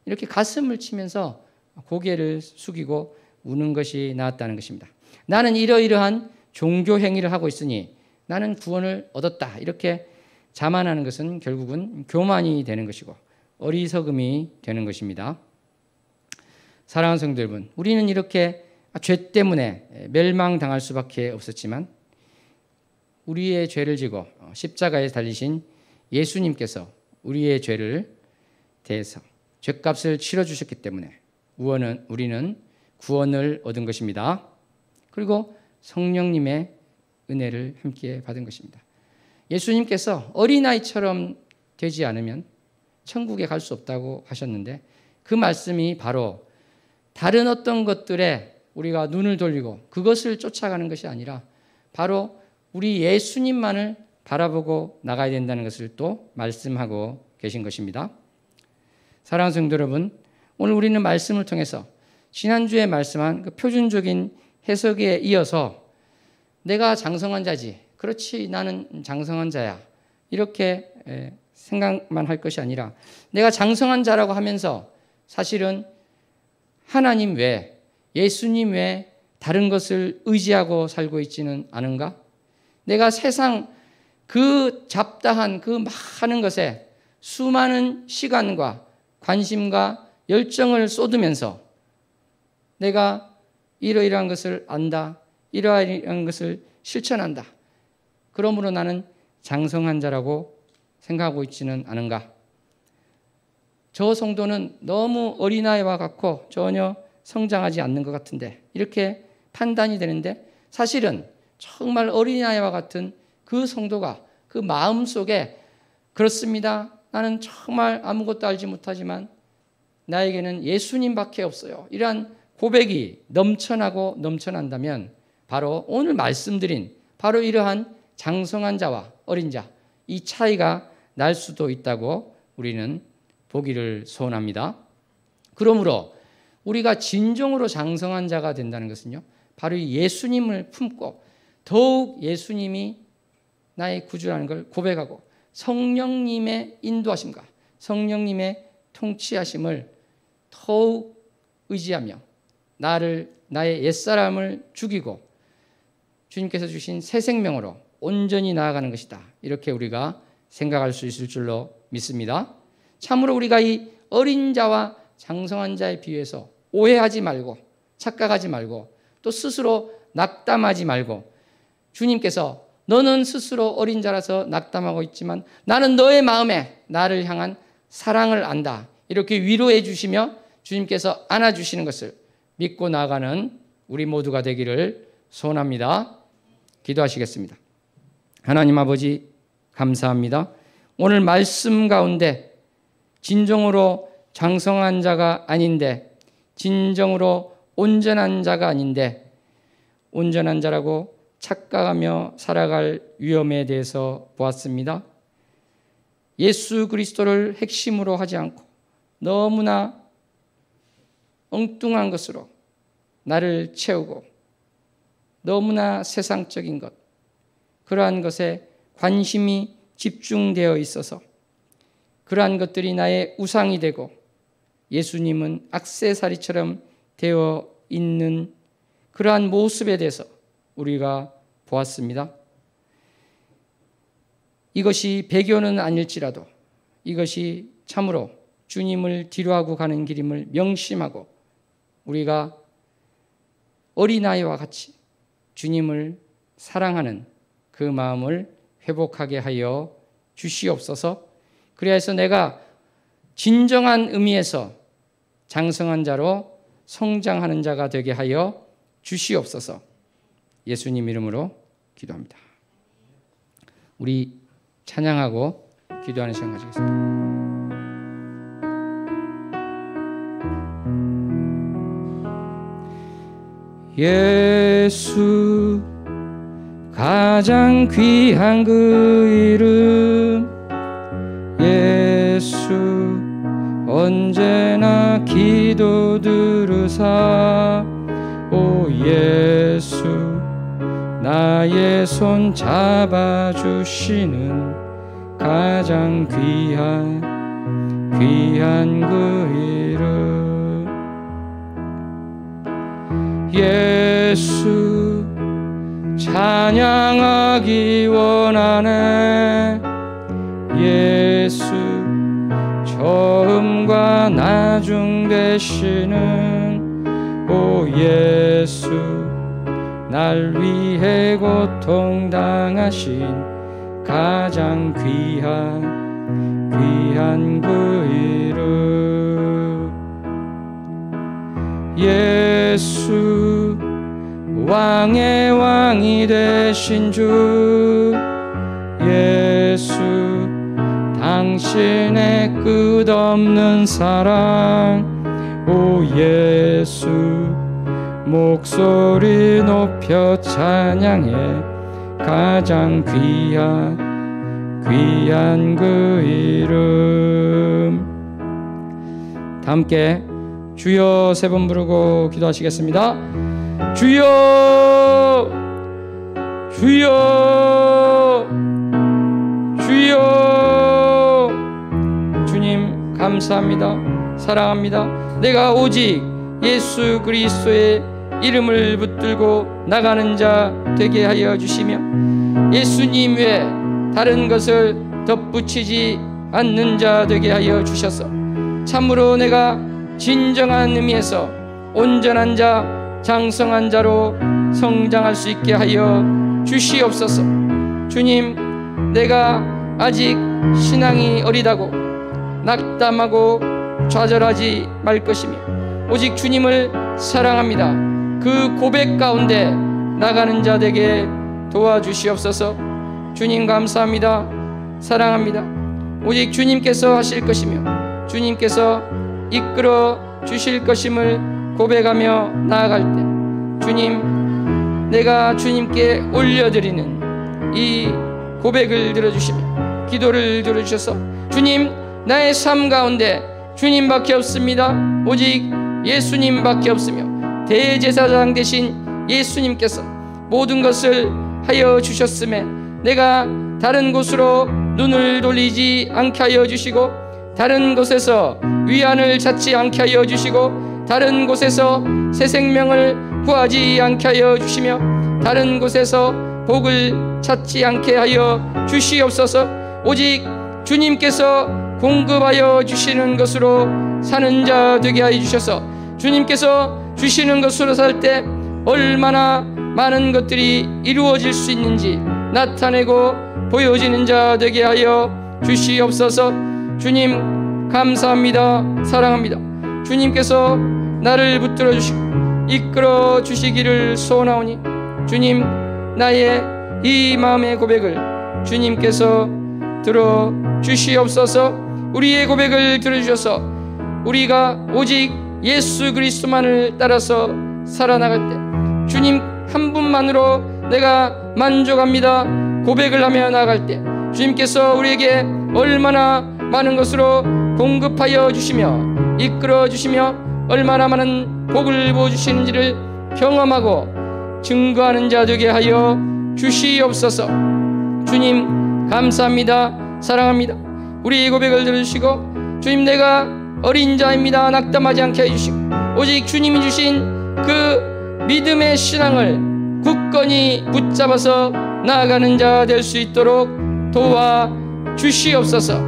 이렇게 가슴을 치면서 고개를 숙이고 우는 것이 나았다는 것입니다. 나는 이러이러한 종교 행위를 하고 있으니 나는 구원을 얻었다, 이렇게 자만하는 것은 결국은 교만이 되는 것이고 어리석음이 되는 것입니다. 사랑하는 성도 여러분, 우리는 이렇게 죄 때문에 멸망당할 수밖에 없었지만 우리의 죄를 지고 십자가에 달리신 예수님께서 우리의 죄를 대해서 죄값을 치러주셨기 때문에 우리는 구원을 얻은 것입니다. 그리고 성령님의 은혜를 함께 받은 것입니다. 예수님께서 어린아이처럼 되지 않으면 천국에 갈 수 없다고 하셨는데 그 말씀이 바로 다른 어떤 것들에 우리가 눈을 돌리고 그것을 쫓아가는 것이 아니라 바로 우리 예수님만을 바라보고 나가야 된다는 것을 또 말씀하고 계신 것입니다. 사랑하는 성도 여러분, 오늘 우리는 말씀을 통해서 지난주에 말씀한 그 표준적인 해석에 이어서 내가 장성한 자지, 그렇지 나는 장성한 자야, 이렇게 생각만 할 것이 아니라 내가 장성한 자라고 하면서 사실은 하나님 외에, 예수님 외에 다른 것을 의지하고 살고 있지는 않은가? 내가 세상 그 잡다한 그 많은 것에 수많은 시간과 관심과 열정을 쏟으면서 내가 이러이러한 것을 안다, 이러이러한 것을 실천한다, 그러므로 나는 장성한 자라고 생각하고 있지는 않은가? 저 성도는 너무 어린아이와 같고 전혀 성장하지 않는 것 같은데, 이렇게 판단이 되는데 사실은 정말 어린아이와 같은 그 성도가 그 마음속에 그렇습니다, 나는 정말 아무것도 알지 못하지만 나에게는 예수님밖에 없어요, 이러한 고백이 넘쳐나고 넘쳐난다면 바로 오늘 말씀드린 바로 이러한 장성한 자와 어린 자, 이 차이가 날 수도 있다고 우리는 보기를 소원합니다. 그러므로 우리가 진정으로 장성한 자가 된다는 것은요, 바로 이 예수님을 품고 더욱 예수님이 나의 구주라는 걸 고백하고 성령님의 인도하심과 성령님의 통치하심을 더욱 의지하며 나의 옛사람을 죽이고 주님께서 주신 새 생명으로 온전히 나아가는 것이다, 이렇게 우리가 생각할 수 있을 줄로 믿습니다. 참으로 우리가 이 어린 자와 장성한 자에 비유해서 오해하지 말고 착각하지 말고 또 스스로 낙담하지 말고, 주님께서 너는 스스로 어린 자라서 낙담하고 있지만 나는 너의 마음에 나를 향한 사랑을 안다, 이렇게 위로해 주시며 주님께서 안아주시는 것을 믿고 나아가는 우리 모두가 되기를 소원합니다. 기도하시겠습니다. 하나님 아버지, 감사합니다. 오늘 말씀 가운데 진정으로 장성한 자가 아닌데, 진정으로 온전한 자가 아닌데 온전한 자라고 착각하며 살아갈 위험에 대해서 보았습니다. 예수 그리스도를 핵심으로 하지 않고 너무나 엉뚱한 것으로 나를 채우고 너무나 세상적인 것, 그러한 것에 관심이 집중되어 있어서 그러한 것들이 나의 우상이 되고 예수님은 액세서리처럼 되어 있는 그러한 모습에 대해서 우리가 보았습니다. 이것이 배교는 아닐지라도 이것이 참으로 주님을 뒤로하고 가는 길임을 명심하고 우리가 어린아이와 같이 주님을 사랑하는 그 마음을 회복하게 하여 주시옵소서. 그래야 해서 내가 진정한 의미에서 장성한 자로 성장하는 자가 되게 하여 주시옵소서. 예수님 이름으로 기도합니다. 우리 찬양하고 기도하는 시간 가지겠습니다. 예수 가장 귀한 그 이름, 예수 언제나 기도 들으사, 오 예수 나의 손 잡아주시는 가장 귀한 그 이름, 예수 찬양하기 원하네. 예수 저 나 나중 되시는 오 예수, 날 위해 고통당하신 가장 귀한 그 이름. 예수, 왕의 왕이 되신 주 예수, 당신의 끝없는 사랑 오 예수, 목소리 높여 찬양해 가장 귀한 그 이름. 다 함께 주여 세 번 부르고 기도하시겠습니다. 주여, 주여, 주여. 주님 감사합니다. 사랑합니다. 내가 오직 예수 그리스도의 이름을 붙들고 나가는 자 되게 하여 주시며, 예수님 외에 다른 것을 덧붙이지 않는 자 되게 하여 주셔서 참으로 내가 진정한 의미에서 온전한 자, 장성한 자로 성장할 수 있게 하여 주시옵소서. 주님, 내가 아직 신앙이 어리다고 낙담하고 좌절하지 말 것이며, 오직 주님을 사랑합니다. 그 고백 가운데 나가는 자 되게 도와주시옵소서. 주님 감사합니다. 사랑합니다. 오직 주님께서 하실 것이며 주님께서 이끌어 주실 것임을 고백하며 나아갈 때, 주님, 내가 주님께 올려드리는 이 고백을 들어주시며 기도를 들어주셔서, 주님, 나의 삶 가운데 주님밖에 없습니다. 오직 예수님밖에 없으며 대제사장 되신 예수님께서 모든 것을 하여 주셨음에 내가 다른 곳으로 눈을 돌리지 않게 하여 주시고, 다른 곳에서 위안을 찾지 않게 하여 주시고, 다른 곳에서 새 생명을 구하지 않게 하여 주시며, 다른 곳에서 복을 찾지 않게 하여 주시옵소서. 오직 주님께서 공급하여 주시는 것으로 사는 자 되게 하여 주셔서, 주님께서 주시는 것으로 살 때 얼마나 많은 것들이 이루어질 수 있는지 나타내고 보여지는 자 되게 하여 주시옵소서. 주님 감사합니다. 사랑합니다. 주님께서 나를 붙들어 주시고 이끌어 주시기를 소원하오니, 주님, 나의 이 마음의 고백을 주님께서 들어 주시옵소서. 우리의 고백을 들어주셔서 우리가 오직 예수 그리스도만을 따라서 살아나갈 때, 주님 한 분만으로 내가 만족합니다 고백을 하며 나아갈 때, 주님께서 우리에게 얼마나 많은 것으로 공급하여 주시며 이끌어 주시며 얼마나 많은 복을 부어주시는지를 경험하고 증거하는 자 되게 하여 주시옵소서. 주님 감사합니다. 사랑합니다. 우리의 고백을 들어주시고, 주님, 내가 어린 자입니다 낙담하지 않게 해주시고, 오직 주님이 주신 그 믿음의 신앙을 굳건히 붙잡아서 나아가는 자 될 수 있도록 도와주시옵소서.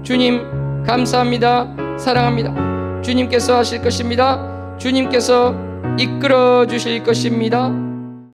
주님 감사합니다. 사랑합니다. 주님께서 하실 것입니다. 주님께서 이끌어 주실 것입니다.